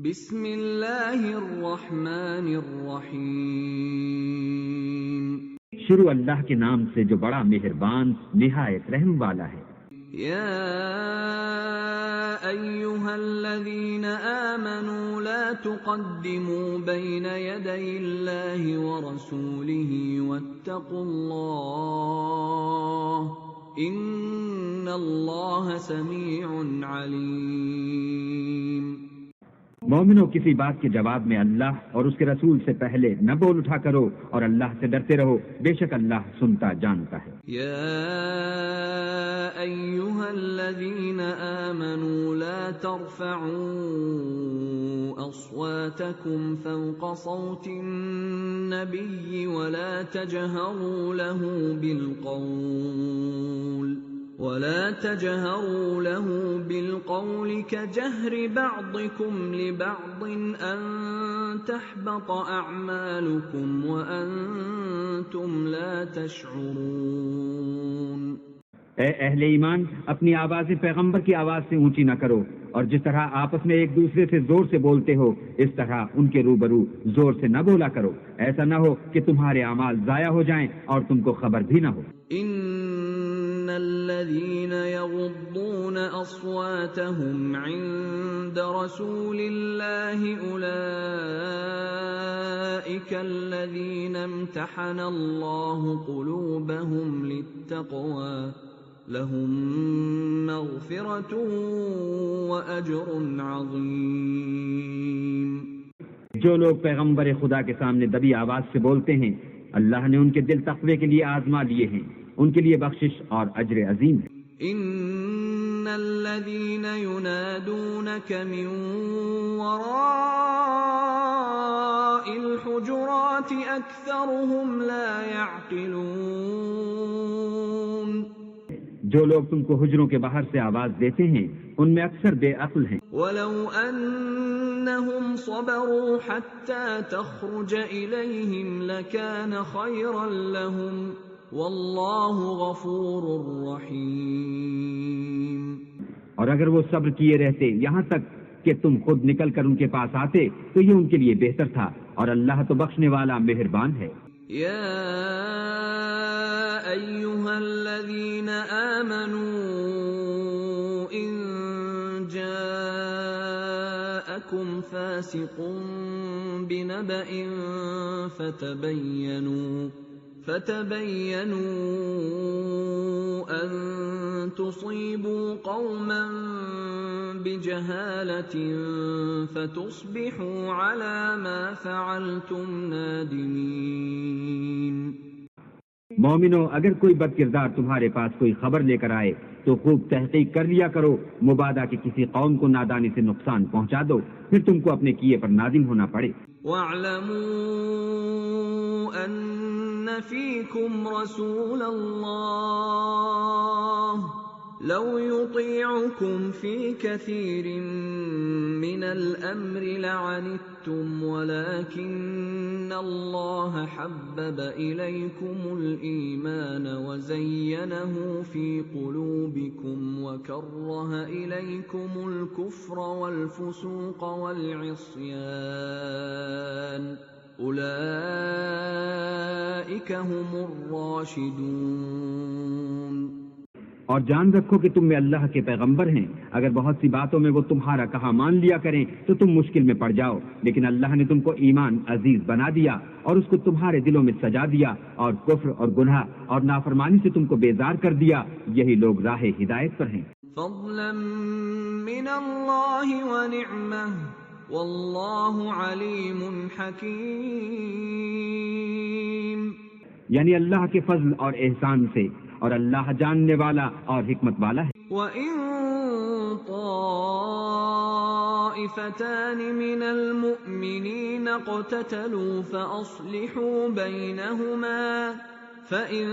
بسم اللہ الرحمن الرحیم۔ شروع اللہ کے نام سے جو بڑا مہربان نہایت رحم والا ہے۔ یا ایھا الذین آمنوا لا تقدموا بین یدی اللہ ورسولہ واتقوا اللہ ان اللہ سمیع علیم۔ مومنوں، کسی بات کے جواب میں اللہ اور اس کے رسول سے پہلے نہ بول اٹھا کرو اور اللہ سے ڈرتے رہو، بے شک اللہ سنتا جانتا ہے۔ یا ایھا الذین آمنوا لا ترفعوا اصواتکم فوق صوت النبی ولا تجهروا له بالقول كجهر بعضكم لبعض أن تحبط أعمالكم وأنتم لا تشعرون۔ اے اہل ایمان، اپنی آوازیں پیغمبر کی آواز سے اونچی نہ کرو، اور جس طرح آپس میں ایک دوسرے سے زور سے بولتے ہو اس طرح ان کے روبرو زور سے نہ بولا کرو، ایسا نہ ہو کہ تمہارے اعمال ضائع ہو جائیں اور تم کو خبر بھی نہ ہو۔ ان الذين يغضون اصواتهم عند رسول الله اولئك الذين امتحن الله قلوبهم للتقوى لهم مغفرة واجر عظيم۔ جو لوگ پیغمبر خدا کے سامنے دبی آواز سے بولتے ہیں، اللہ نے ان کے دل تقوی کے لیے آزما لیے ہیں، ان کے لیے بخشش اور اجر عظیم ہے۔ ان الذين ينادونك من وراء الحجرات اكثرهم لا يعقلون۔ جو لوگ تم کو حجروں کے باہر سے آواز دیتے ہیں ان میں اکثر بے عقل ہیں۔ ولو انهم صبروا حتى تخرج اليهم لكان خيرا لهم والله غفور رحيم۔ اور اگر وہ صبر کیے رہتے یہاں تک کہ تم خود نکل کر ان کے پاس آتے تو یہ ان کے لیے بہتر تھا، اور اللہ تو بخشنے والا مہربان ہے۔ یا ایھا الذین آمنوا ان جاءکم فاسق بنبأ فتبینوا ان تصیبوا قوما بجہالة فتصبحوا على ما فعلتم نادمین۔ مومنو، اگر کوئی بد کردار تمہارے پاس کوئی خبر لے کر آئے تو خوب تحقیق کر لیا کرو، مبادا کہ کسی قوم کو نادانی سے نقصان پہنچا دو، پھر تم کو اپنے کیے پر نادم ہونا پڑے۔ وَاعْلَمُوا أَنَّ فِيكُمْ رَسُولَ اللَّهِ لَوْ يُطِيعُكُمْ فِي كَثِيرٍ مِّنَ الْأَمْرِ لَعَنِتُّمْ وَلَكِنَّ اللَّهَ حَبَّبَ إِلَيْكُمُ الْإِيمَانَ وَزَيَّنَهُ فِي قُلُوبِكُمْ وَكَرَّهَ إِلَيْكُمُ الْكُفْرَ وَالْفُسُوقَ وَالْعِصْيَانَ أُولَئِكَ هُمُ الرَّاشِدُونَ۔ اور جان رکھو کہ تم میں اللہ کے پیغمبر ہیں، اگر بہت سی باتوں میں وہ تمہارا کہا مان لیا کریں تو تم مشکل میں پڑ جاؤ، لیکن اللہ نے تم کو ایمان عزیز بنا دیا اور اس کو تمہارے دلوں میں سجا دیا، اور کفر اور گناہ اور نافرمانی سے تم کو بیزار کر دیا، یہی لوگ راہ ہدایت پر ہیں۔ فضلا من اللہ ونعمہ واللہ علیم حکیم۔ یعنی اللہ کے فضل اور احسان سے، اور اللہ جاننے والا اور حکمت والا ہے۔ وَإِن طَائِفَتَانِ مِنَ الْمُؤْمِنِينَ اقْتَتَلُوا فَأَصْلِحُوا بَيْنَهُمَا فَإِن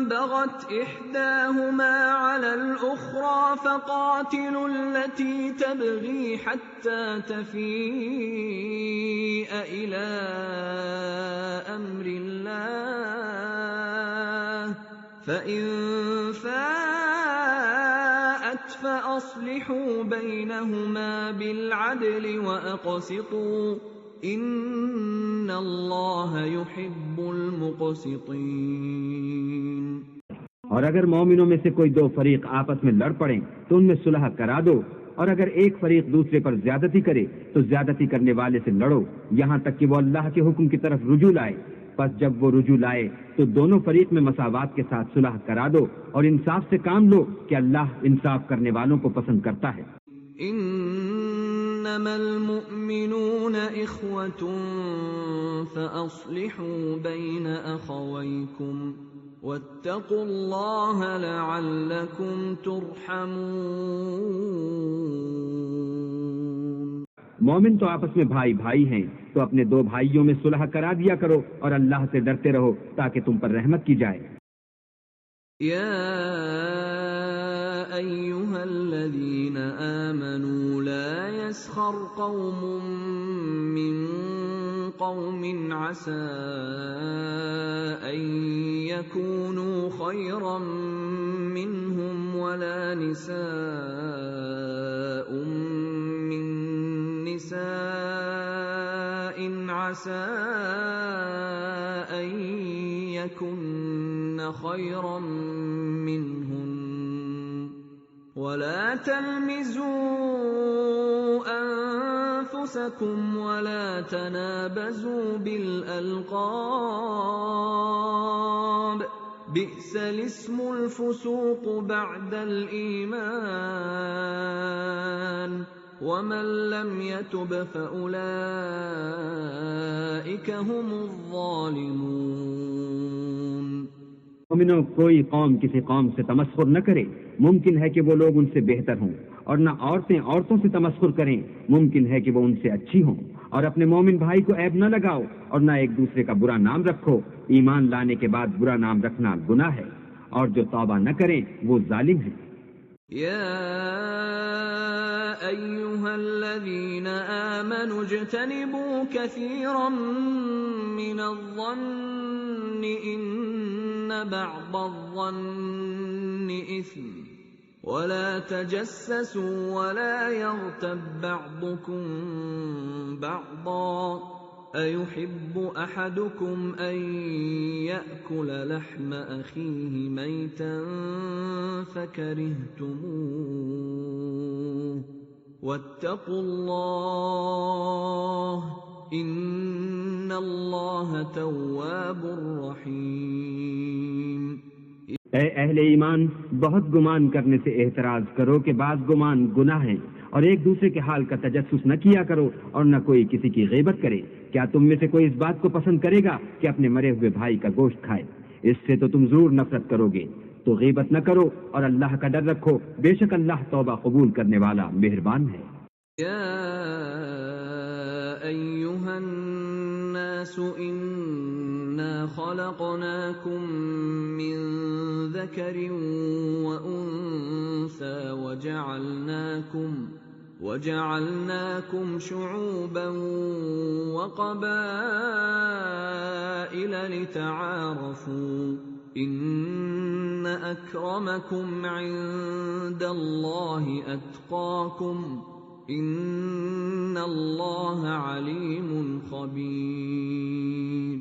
بَغَتْ إِحْدَاهُمَا عَلَى الْأُخْرَى فَقَاتِلُوا الَّتِي تَبْغِي حَتَّى تَفِيءَ إِلَى أَمْرِ اللَّهِ فَإِن فَاءَتْ فأصلحوا بينهما بالعدل وأقسطوا إن الله يحب المقسطين۔ اور اگر مومنوں میں سے کوئی دو فریق آپس میں لڑ پڑیں تو ان میں صلح کرا دو، اور اگر ایک فریق دوسرے پر زیادتی کرے تو زیادتی کرنے والے سے لڑو یہاں تک کہ وہ اللہ کے حکم کی طرف رجوع لائے۔ پس جب وہ رجوع لائے تو دونوں فریق میں مساوات کے ساتھ صلح کرا دو اور انصاف سے کام لو کہ اللہ انصاف کرنے والوں کو پسند کرتا ہے۔ انما المؤمنون اخوة فاصلحوا بين اخويكم واتقوا الله لعلكم ترحمون۔ مومن تو آپس میں بھائی بھائی ہیں، تو اپنے دو بھائیوں میں صلح کرا دیا کرو اور اللہ سے ڈرتے رہو تاکہ تم پر رحمت کی جائے۔ یا ایھا الذین آمنوا لا يسخر قوم من قوم عسى ان يكونوا خيرا منهم ولا نساء من نساء عسى أن يكن خيرا منهن ولا تلمزوا أنفسكم ولا تنابزوا بالألقاب بئس الاسم الفسوق بعد الإيمان ومن لم يتب فأولئك هم الظالمون۔ مومنوں، کوئی قوم کسی قوم سے تمسخر نہ کرے، ممکن ہے کہ وہ لوگ ان سے بہتر ہوں، اور نہ عورتیں عورتوں سے تمسخر کریں، ممکن ہے کہ وہ ان سے اچھی ہوں، اور اپنے مومن بھائی کو عیب نہ لگاؤ اور نہ ایک دوسرے کا برا نام رکھو، ایمان لانے کے بعد برا نام رکھنا گناہ ہے، اور جو توبہ نہ کریں وہ ظالم ہیں۔ يا أيها الذين آمنوا اجتنبوا كثيرا من الظن إن بعض الظن إثم ولا تجسسوا ولا يغتب بعضكم بعضا أيحب أحدكم أن يأكل لحم أخيه ميتا فكرهتموه واتقوا الله إن الله تواب رحيم۔ اے اہل ایمان، بہت گمان کرنے سے احتراز کرو کہ بعض گمان گناہ ہیں، اور ایک دوسرے کے حال کا تجسس نہ کیا کرو اور نہ کوئی کسی کی غیبت کرے۔ کیا تم میں سے کوئی اس بات کو پسند کرے گا کہ اپنے مرے ہوئے بھائی کا گوشت کھائے؟ اس سے تو تم ضرور نفرت کرو گے۔ تو غیبت نہ کرو اور اللہ کا ڈر رکھو، بے شک اللہ توبہ قبول کرنے والا مہربان ہے۔ یا ایھا الناس انا خلقناکم من ذکر وانثى وجعلناكم شعوبا وقبائل لتعارفوا ان اکرمکم عند اللہ اتقاکم ان اللہ علیم خبیر۔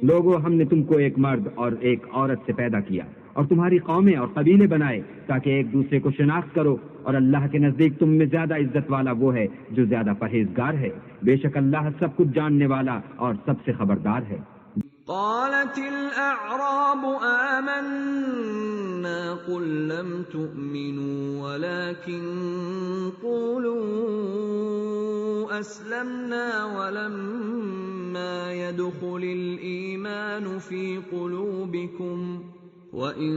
لوگوں، ہم نے تم کو ایک مرد اور ایک عورت سے پیدا کیا اور تمہاری قومیں اور قبیلے بنائے تاکہ ایک دوسرے کو شناخت کرو، اور اللہ کے نزدیک تم میں زیادہ عزت والا وہ ہے جو زیادہ پرہیزگار ہے، بے شک اللہ سب کچھ جاننے والا اور سب سے خبردار ہے۔ قالت الأعراب آمنا قل لم تؤمنوا ولكن قولوا أسلمنا ولما يدخل الإيمان في قلوبكم وَإِن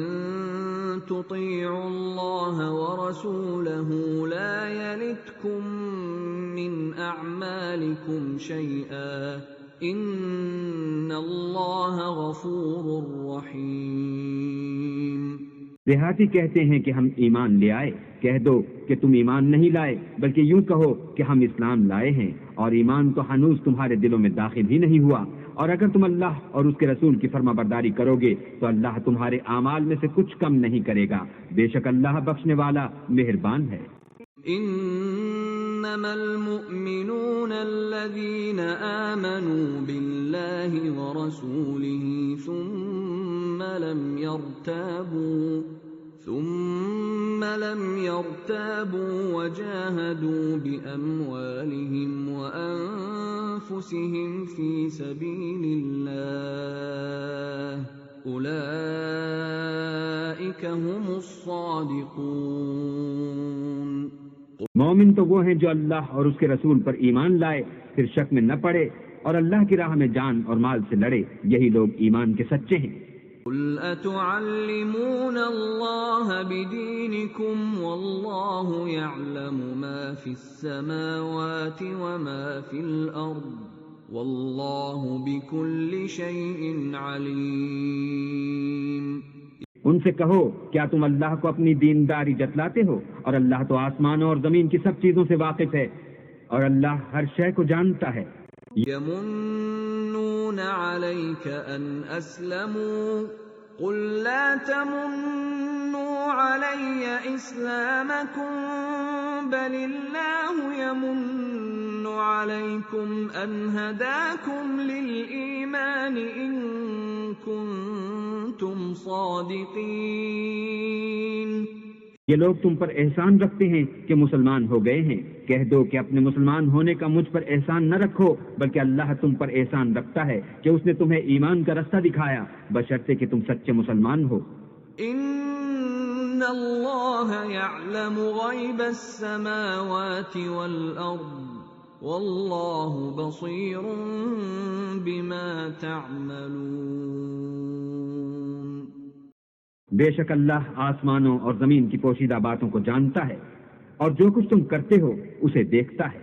تُطِيعُوا اللَّهَ وَرَسُولَهُ لَا يَلِتْكُم مِّنْ أَعْمَالِكُمْ شَيْئًا إِنَّ اللَّهَ غَفُورٌ رَّحِيمٌ۔ دیہاتی کہتے ہیں کہ ہم ایمان لے آئے، کہہ دو کہ تم ایمان نہیں لائے، بلکہ یوں کہو کہ ہم اسلام لائے ہیں، اور ایمان تو ہنوز تمہارے دلوں میں داخل ہی نہیں ہوا، اور اگر تم اللہ اور اس کے رسول کی فرما برداری کرو گے تو اللہ تمہارے اعمال میں سے کچھ کم نہیں کرے گا، بے شک اللہ بخشنے والا مہربان ہے۔ انما المؤمنون الذين آمنوا بالله ورسوله ثم لم يرتابوا وجاهدوا بأموالهم وأنفسهم في سبيل الله أولئك هم الصادقون۔ مومن تو وہ ہیں جو اللہ اور اس کے رسول پر ایمان لائے، پھر شک میں نہ پڑے اور اللہ کی راہ میں جان اور مال سے لڑے، یہی لوگ ایمان کے سچے ہیں۔ قل اتعلمون اللہ بدینکم واللہ یعلم ما فی السماوات وما فی الارض واللہ بکل شیء علیم۔ ان سے کہو کیا تم اللہ کو اپنی دینداری جتلاتے ہو، اور اللہ تو آسمانوں اور زمین کی سب چیزوں سے واقف ہے، اور اللہ ہر شے کو جانتا ہے۔ یمنون علیک ان اسلموا قل لا تمنوا علی اسلامکم بل اللہ یمن علیکم ان ہداکم للایمان ان کنتم صادقین۔ یہ لوگ تم پر احسان رکھتے ہیں کہ مسلمان ہو گئے ہیں، کہہ دو کہ اپنے مسلمان ہونے کا مجھ پر احسان نہ رکھو، بلکہ اللہ تم پر احسان رکھتا ہے کہ اس نے تمہیں ایمان کا رستہ دکھایا، بشرطے کہ تم سچے مسلمان ہو۔ ان اللہ یعلم غیب السماوات والارض واللہ بصیر بما تعملون۔ بے شک اللہ آسمانوں اور زمین کی پوشیدہ باتوں کو جانتا ہے، اور جو کچھ تم کرتے ہو اسے دیکھتا ہے۔